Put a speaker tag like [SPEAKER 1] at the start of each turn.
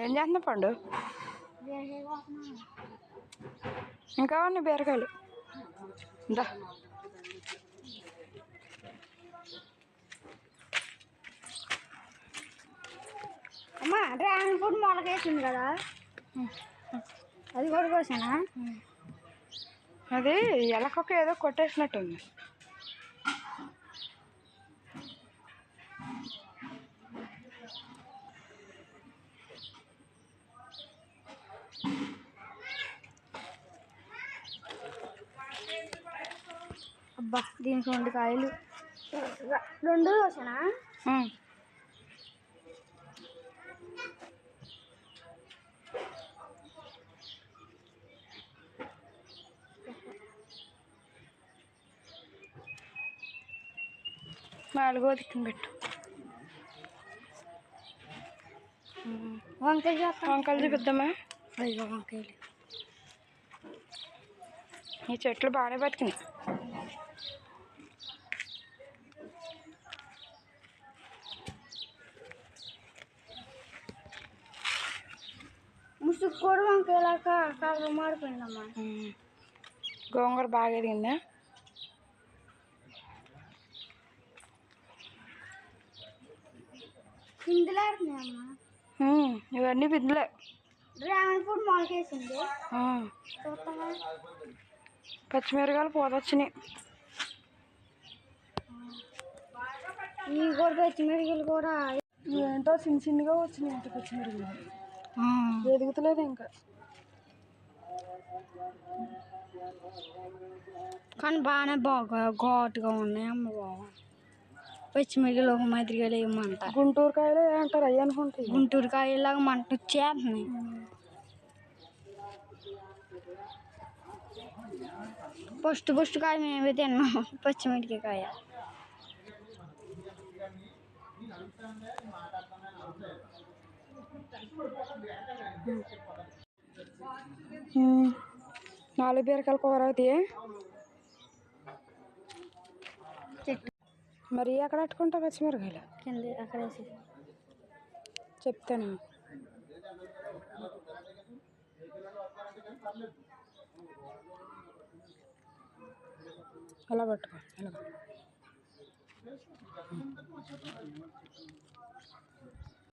[SPEAKER 1] ఏం చేస్తున్నా పండు? ఇంకా ఉన్నాయి బీరకాయలు. ఇందా
[SPEAKER 2] అమ్మా డ్రాగన్ ఫ్రూట్ మొలకేసింది కదా, అది కూడా కోసానా?
[SPEAKER 1] అది ఎలకొక ఏదో కొట్టేసినట్టుంది.
[SPEAKER 2] అబ్బా దీనికి 2 కాయలు, 2 కోసానా?
[SPEAKER 1] నాలుగో దిక్కున పెట్టు. వంకాయలు చూపిద్దామా?
[SPEAKER 2] అయ్యో వంకాయలు,
[SPEAKER 1] ఈ చెట్లు బాగానే బతికినాయి.
[SPEAKER 2] ముసుగు కూడా వంకాయలాగా కలర్ మాడిపోయిందమ్మా.
[SPEAKER 1] గోంగూర బాగా ఎదిగిందా?
[SPEAKER 2] పిందులాడుతున్నాయమ్మా.
[SPEAKER 1] ఇవన్నీ బిందులే.
[SPEAKER 2] Dragon fruit మొలకేసింది.
[SPEAKER 1] పచ్చిమిరకాయలు పోతొచ్చినాయి.
[SPEAKER 2] ఈ కూడా పచ్చిమిరకాయలు కూడా
[SPEAKER 1] ఏంటో చిన్న చిన్నగా వచ్చినాయి. అంత పచ్చిమిరకాయలు ఎదుగుతలేదు ఇంకా.
[SPEAKER 2] కానీ బాగానే బాగా ఘాటుగా ఉన్నాయి అమ్మ. బాగా పచ్చిమిరకాయలు ఒక మాదిరిగా లేమంట.
[SPEAKER 1] గుంటూరు కాయలు అంటారు, అవి అనుకుంటాయి.
[SPEAKER 2] గుంటూరు కాయలాగా మంట వచ్చేస్తున్నాయి. ఫస్ట్ కాయ మేమే తిన్నాం, పచ్చిమిరకాయ కాయ.
[SPEAKER 1] నాలుగు బీరకాయలు కూర అవుతాయి.
[SPEAKER 2] చెట్టు
[SPEAKER 1] మరి ఎక్కడ పెట్టుకుంటావు పచ్చిమిరకాయలు?
[SPEAKER 2] కింద అక్కడ
[SPEAKER 1] చెప్తాను. అలా పట్టుకో.